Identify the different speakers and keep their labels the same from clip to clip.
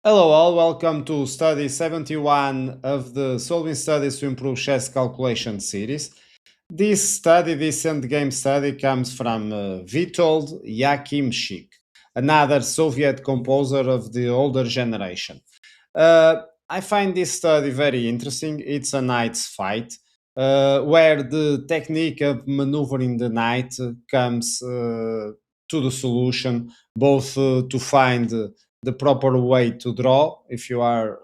Speaker 1: Hello all, welcome to study 71 of the Solving Studies to Improve Chess Calculation series. This endgame study comes from Vitold Yakimchik, another Soviet composer of the older generation. I find this study very interesting. It's a knight's fight, where the technique of maneuvering the knight comes to the solution, both to find the proper way to draw if you are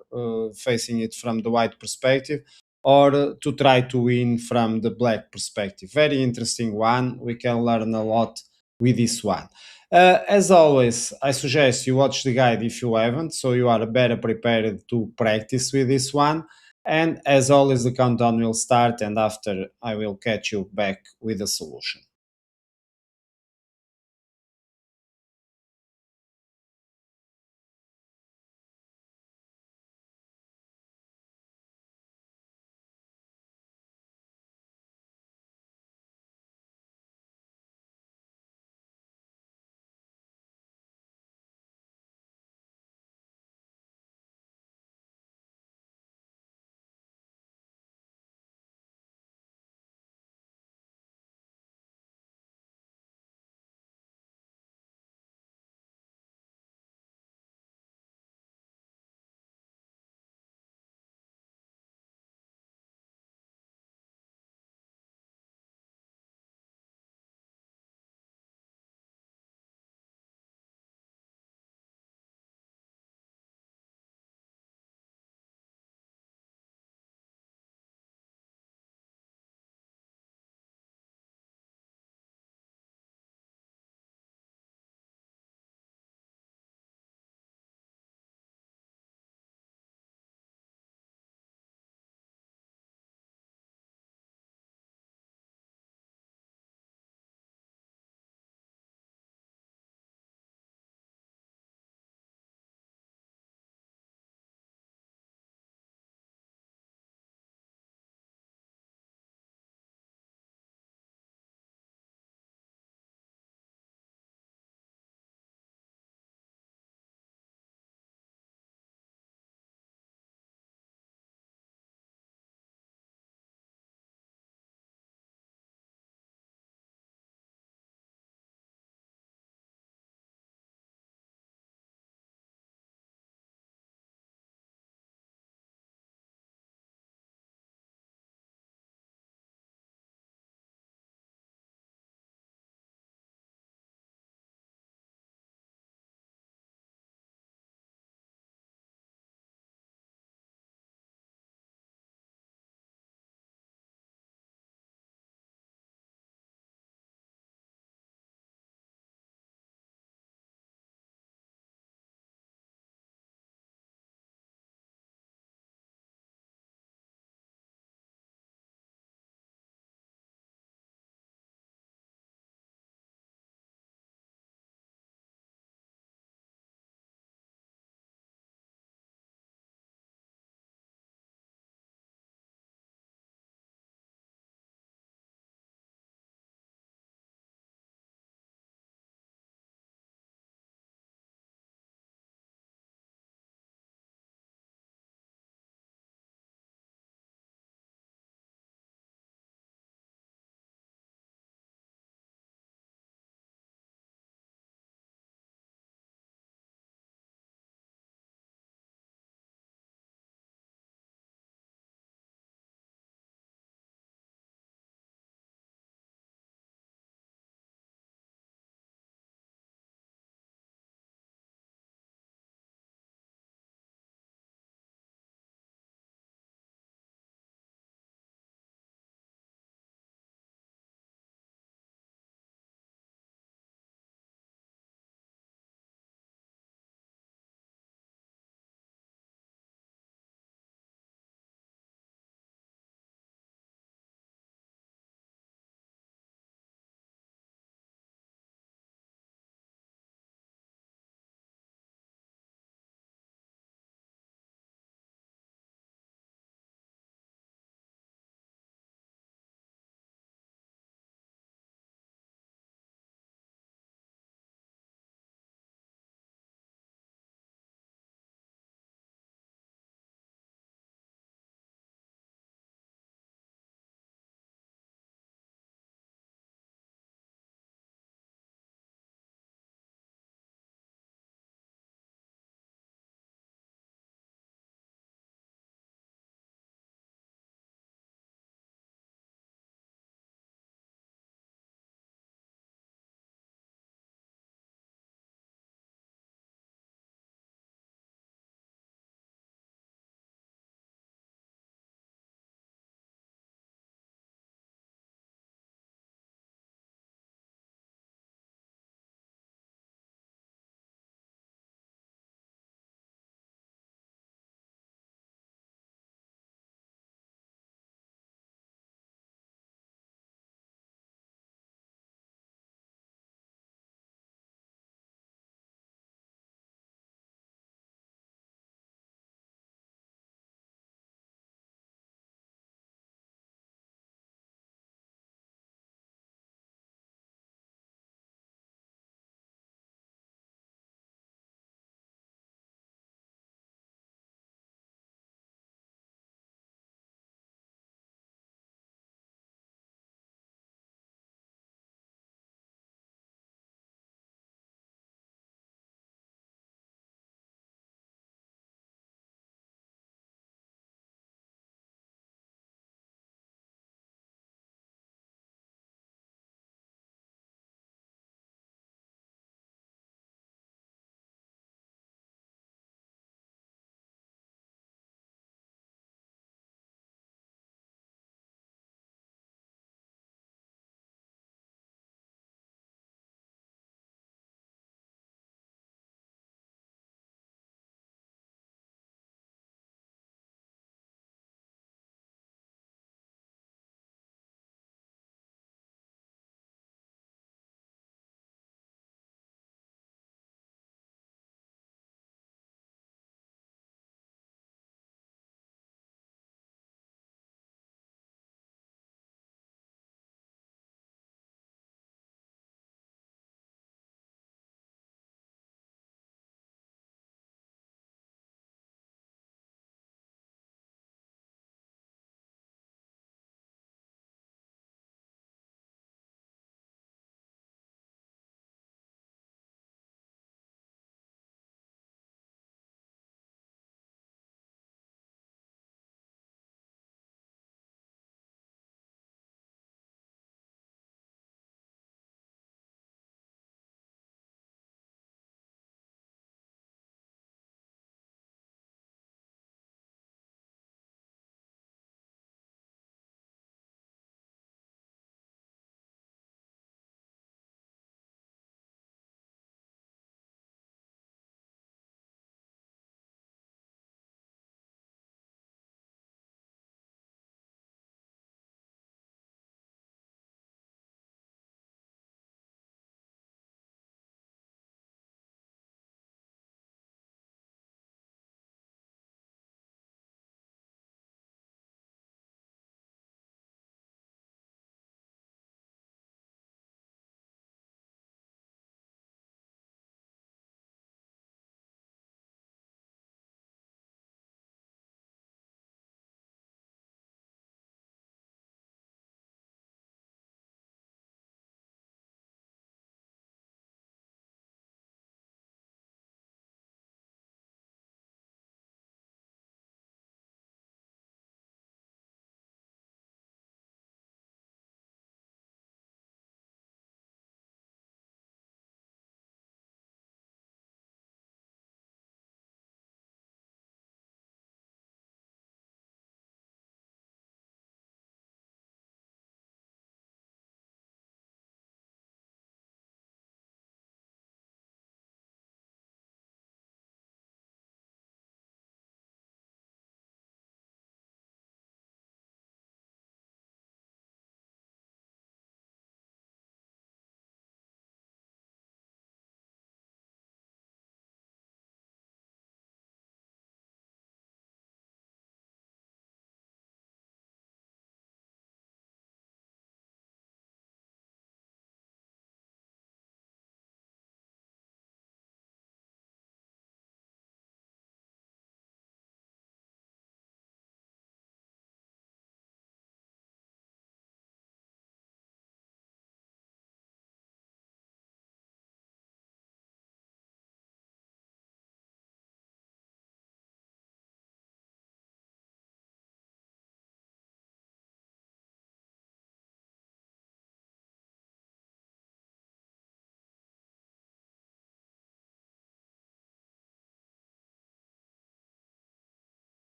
Speaker 1: facing it from the white perspective, or to try to win from the black perspective. Very interesting one. We can learn a lot with this one. As always, I suggest you watch the guide if you haven't, so you are better prepared to practice with this one. And as always, the countdown will start, and after I will catch you back with the solution.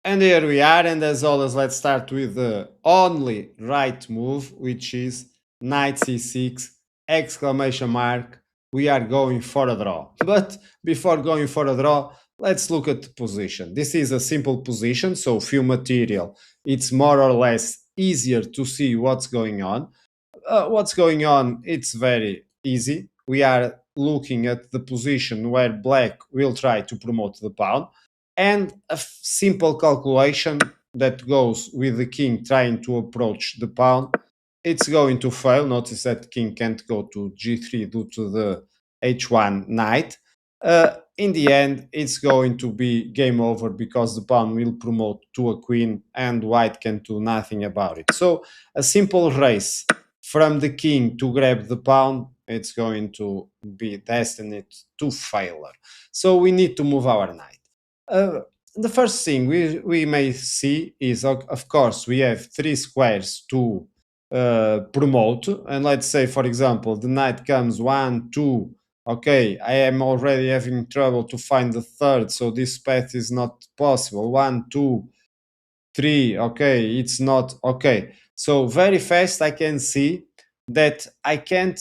Speaker 1: And here we are, and as always, let's start with the only right move, which is knight c6, exclamation mark. We are going for a draw. But before going for a draw, let's look at the position. This is a simple position, so few material. It's more or less easier to see what's going on. It's very easy. We are looking at the position where black will try to promote the pawn, and a simple calculation that goes with the king trying to approach the pawn, it's going to fail. Notice that king can't go to g3 due to the h1 knight. In the end, it's going to be game over because the pawn will promote to a queen and white can do nothing about it. So a simple race from the king to grab the pawn, it's going to be destined to failure. So we need to move our knight. Uh, the first thing we may see is, of course, we have three squares to promote. And let's say, for example, the knight comes one, two. Okay, I am already having trouble to find the third, so this path is not possible. One, two, three. Okay, it's not okay. So very fast I can see that I can't,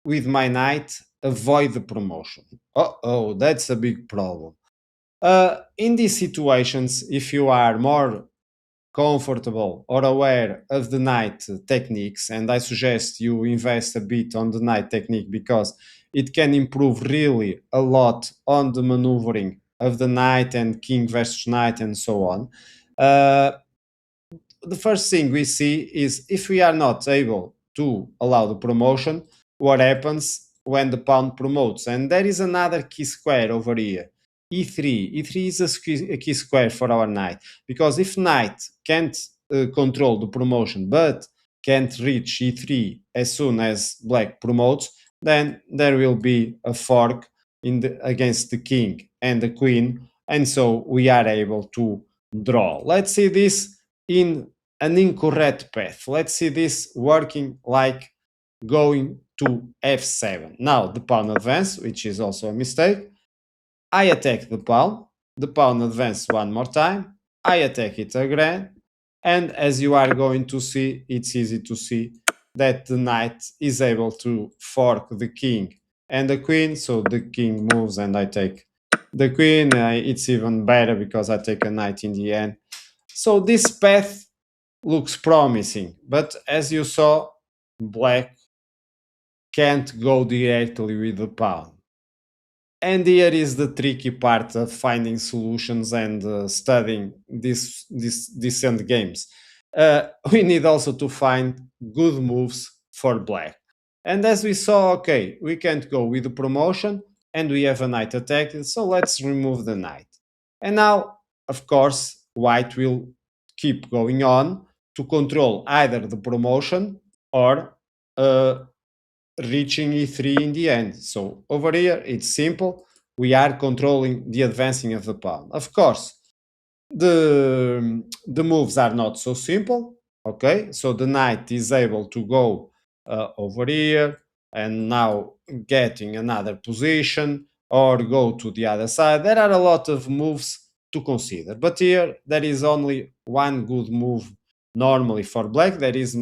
Speaker 1: with my knight, avoid the promotion. Oh, that's a big problem. In these situations, if you are more comfortable or aware of the knight techniques, and I suggest you invest a bit on the knight technique because it can improve really a lot on the maneuvering of the knight and king versus knight and so on. Uh, the first thing we see is if we are not able to allow the promotion, what happens when the pawn promotes? And there is another key square over here, e3. E3 is a key square for our knight, because if knight can't control the promotion but can't reach e3 as soon as black promotes, then there will be a fork against the king and the queen, and so we are able to draw. Let's see this in an incorrect path. Let's see this working like going to f7. Now the pawn advance, which is also a mistake. I attack the pawn advance one more time, I attack it again, and as you are going to see, it's easy to see that the knight is able to fork the king and the queen, so the king moves and I take the queen. It's even better because I take a knight in the end. So this path looks promising, but as you saw, black can't go directly with the pawn. And here is the tricky part of finding solutions and studying these end games. We need also to find good moves for black. And as we saw, okay, we can't go with the promotion and we have a knight attack, so let's remove the knight. And now, of course, white will keep going on to control either the promotion or uh, reaching e3 in the end. So over here, it's simple. We are controlling the advancing of the pawn. Of course, the moves are not so simple. Okay, so the knight is able to go over here and now getting another position or go to the other side. There are a lot of moves to consider, but here there is only one good move normally for black. There is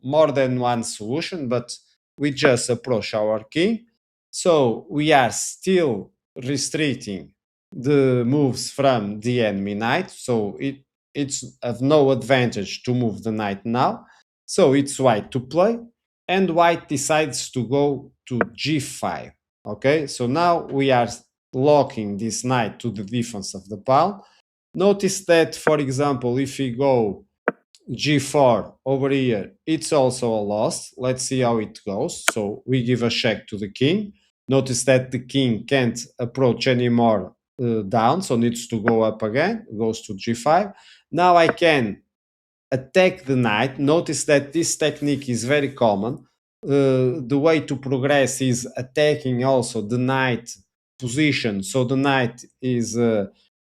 Speaker 1: more than one solution, but we just approach our king. So we are still restricting the moves from the enemy knight, so it's of no advantage to move the knight now. So it's white to play, and white decides to go to g5. Okay, so now we are locking this knight to the defense of the pawn. Notice that, for example, if we go g4 over here, it's also a loss. Let's see how it goes. So we give a check to the king. Notice that the king can't approach anymore down, so needs to go up again, goes to g5. Now I can attack the knight. Notice that this technique is very common. The way to progress is attacking also the knight position, so the knight is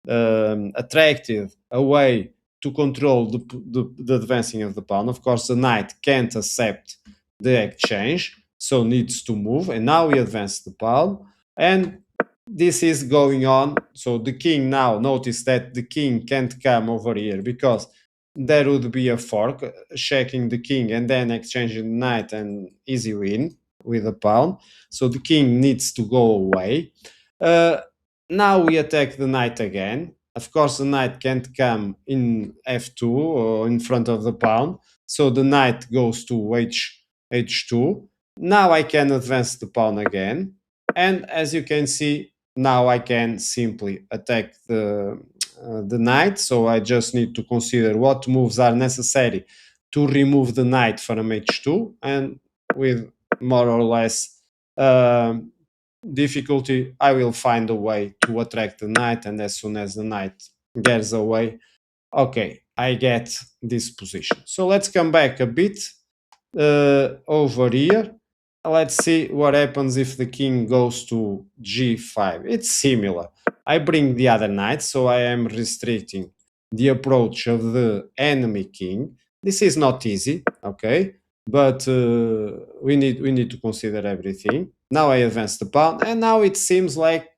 Speaker 1: attracted away to control the advancing of the pawn. Of course, the knight can't accept the exchange, so needs to move, and now we advance the pawn, and this is going on. So the king, now notice that the king can't come over here because there would be a fork, checking the king and then exchanging the knight and easy win with a pawn. So the king needs to go away. Uh, Now we attack the knight again. Of course, the knight can't come in f2 or in front of the pawn. So the knight goes to h2. Now I can advance the pawn again. And as you can see, now I can simply attack the knight. So I just need to consider what moves are necessary to remove the knight from h2. And with more or less difficulty, I will find a way to attract the knight. And as soon as the knight gets away, okay, I get this position. So let's come back a bit over here. Let's see what happens if the king goes to g5. It's similar. I bring the other knight, so I am restricting the approach of the enemy king. This is not easy, okay, but we need to consider everything. Now I advance the pawn, and now it seems like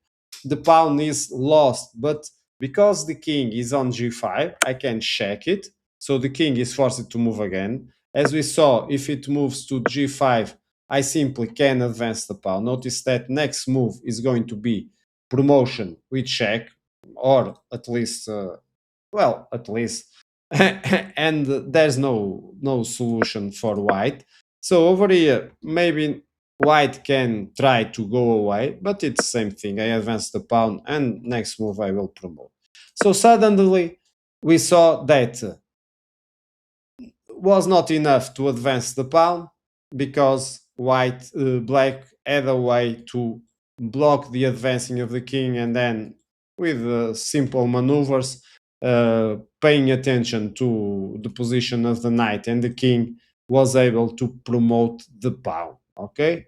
Speaker 1: the pawn is lost, but because the king is on g5, I can check it. So the king is forced to move again. As we saw, if it moves to g5, I simply can advance the pawn. Notice that next move is going to be promotion with check, or at least, well, at least, and there's no solution for white. So over here, maybe white can try to go away, but it's the same thing. I advance the pawn, and next move I will promote. So suddenly we saw that was not enough to advance the pawn because black had a way to block the advancing of the king, and then with simple maneuvers, paying attention to the position of the knight and the king, was able to promote the pawn. Okay,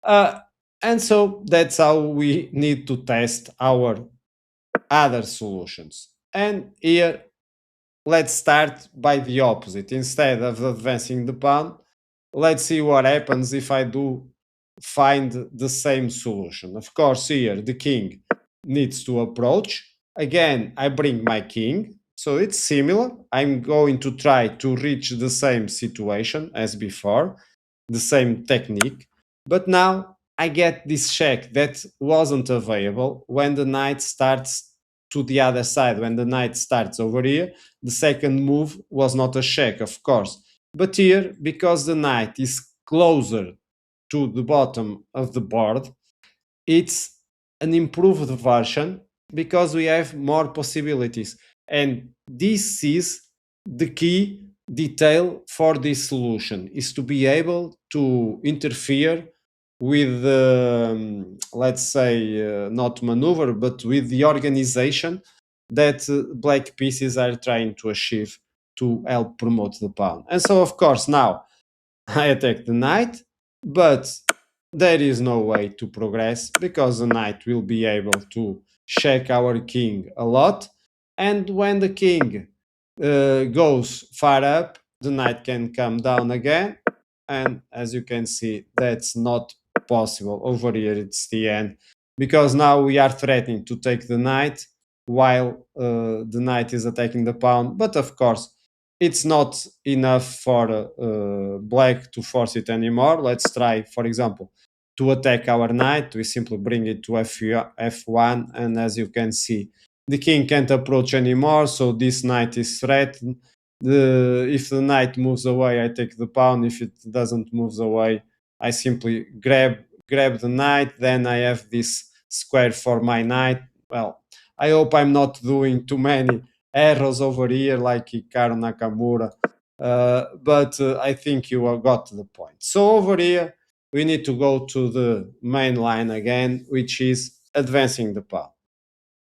Speaker 1: uh, and so that's how we need to test our other solutions. And here, let's start by the opposite. Instead of advancing the pawn, let's see what happens if I do find the same solution. Of course, here the king needs to approach. Again, I bring my king. So it's similar. I'm going to try to reach the same situation as before, the same technique. But now I get this check that wasn't available when the knight starts to the other side. When the knight starts over here, the second move was not a check, of course. But here, because the knight is closer to the bottom of the board, it's an improved version because we have more possibilities. And this is the key detail for this solution, is to be able to interfere with let's say not maneuver, but with the organization that black pieces are trying to achieve to help promote the pawn. And so of course now I attack the knight, but there is no way to progress because the knight will be able to check our king a lot. And when the king goes far up, the knight can come down again. And as you can see, that's not possible. Over here, it's the end because now we are threatening to take the knight while the knight is attacking the pawn. But of course, it's not enough for black to force it anymore. Let's try, for example, to attack our knight. We simply bring it to f1, and as you can see, the king can't approach anymore, so this knight is threatened. If the knight moves away, I take the pawn. If it doesn't move away, I simply grab the knight. Then I have this square for my knight. Well, I hope I'm not doing too many errors over here like Hikaru Nakamura. But I think you have got the point. So over here, we need to go to the main line again, which is advancing the pawn.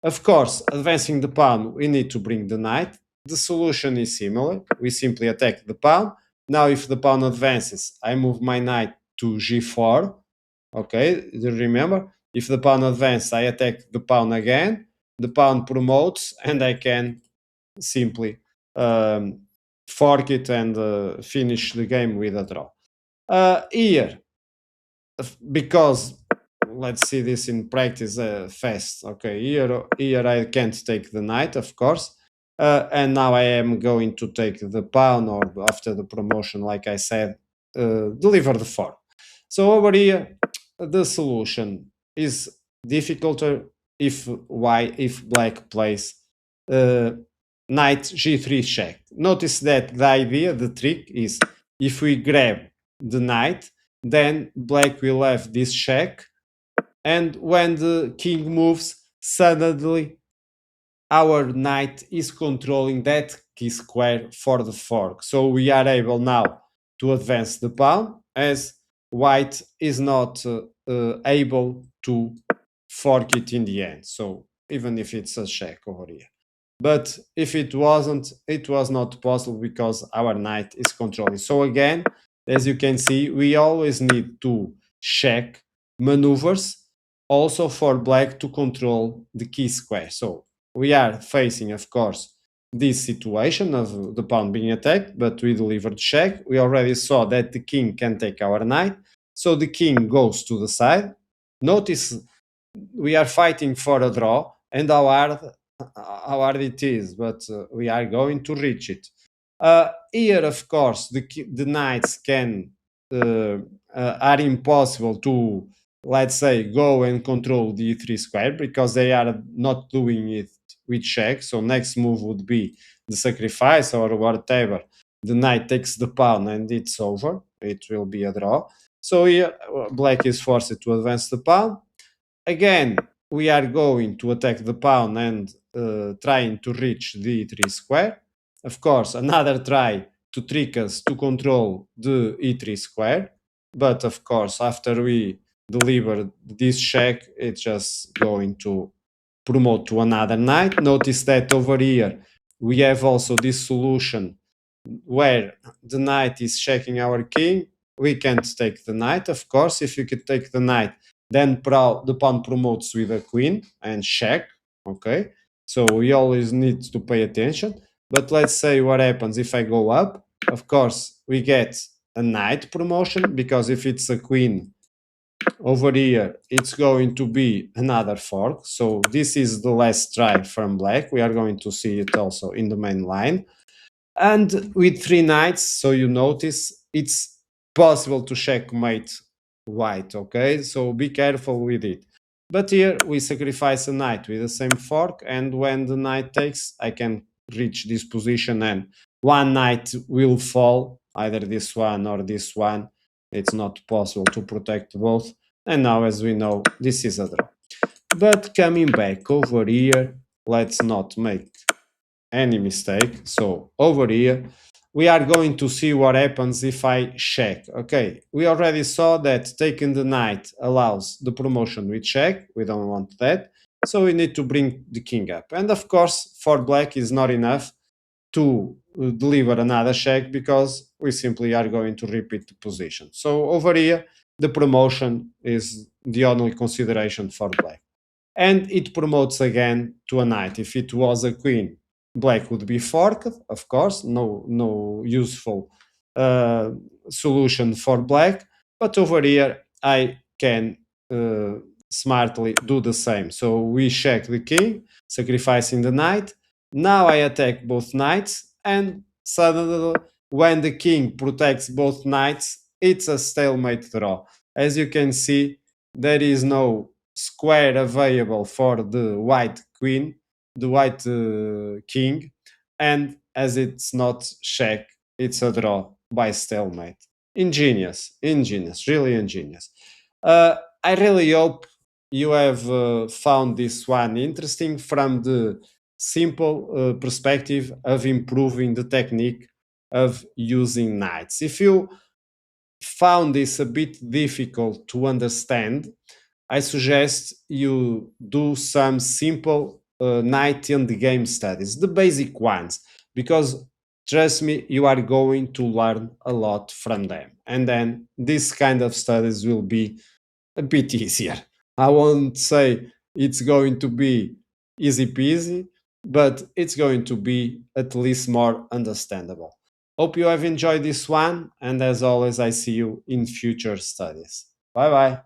Speaker 1: Of course, advancing the pawn, we need to bring the knight. The solution is similar. We simply attack the pawn. Now, if the pawn advances, I move my knight to g4. Okay, remember? If the pawn advances, I attack the pawn again. The pawn promotes, and I can simply um, fork it and finish the game with a draw. Here, because let's see this in practice fast. Okay, here I can't take the knight, of course. And now I am going to take the pawn, or after the promotion, like I said, deliver the fork. So over here, the solution is difficulter if black plays uh, knight g3 check. Notice that the idea, the trick is, if we grab the knight, then black will have this check, and when the king moves, suddenly our knight is controlling that key square for the fork. So we are able now to advance the pawn, as white is not able to fork it in the end. So even if it's a check over here. But if it wasn't, it was not possible because our knight is controlling. So again, as you can see, we always need to check maneuvers also for black to control the key square. So we are facing, of course, this situation of the pawn being attacked, but we delivered check. We already saw that the king can take our knight. So the king goes to the side. Notice we are fighting for a draw, and how hard it is, but we are going to reach it. Here, of course, the knights can are impossible to, let's say, go and control the e3 square because they are not doing it with check. So next move would be the sacrifice or whatever. The knight takes the pawn and it's over. It will be a draw. So here, black is forced to advance the pawn. Again, we are going to attack the pawn and trying to reach the e3 square. Of course, another try to trick us to control the e3 square. But of course, after we deliver this check, it's just going to promote to another knight. Notice that over here, we have also this solution where the knight is checking our king. We can't take the knight, of course. If you could take the knight, then the pawn promotes with a queen and check. Okay, so we always need to pay attention. But let's say what happens if I go up. Of course, we get a knight promotion, because if it's a queen over here, it's going to be another fork. So this is the last try from black. We are going to see it also in the main line. And with three knights, so you notice it's possible to checkmate white, okay? So be careful with it. But here we sacrifice a knight with the same fork, and when the knight takes, I can reach this position and one knight will fall, either this one or this one. It's not possible to protect both. And now, as we know, this is a draw. But coming back over here, let's not make any mistake. So over here, we are going to see what happens if I check. Okay, we already saw that taking the knight allows the promotion with check. We don't want that. So we need to bring the king up. And of course, for black is not enough to deliver another check, because we simply are going to repeat the position. So over here, the promotion is the only consideration for black. And it promotes again to a knight. If it was a queen, black would be forked, of course, no useful uh, solution for black. But over here, I can smartly do the same. So we check the king, sacrificing the knight. Now I attack both knights, and suddenly, when the king protects both knights, it's a stalemate draw. As you can see, there is no square available for the white queen, the white king, and as it's not check, it's a draw by stalemate. Ingenious, really ingenious. I really hope you have found this one interesting from the simple perspective of improving the technique of using knights. If you found this a bit difficult to understand, I suggest you do some simple night in the game studies, the basic ones, because trust me, you are going to learn a lot from them. And then this kind of studies will be a bit easier. I won't say it's going to be easy peasy, but it's going to be at least more understandable. Hope you have enjoyed this one, and as always, I see you in future studies. Bye bye.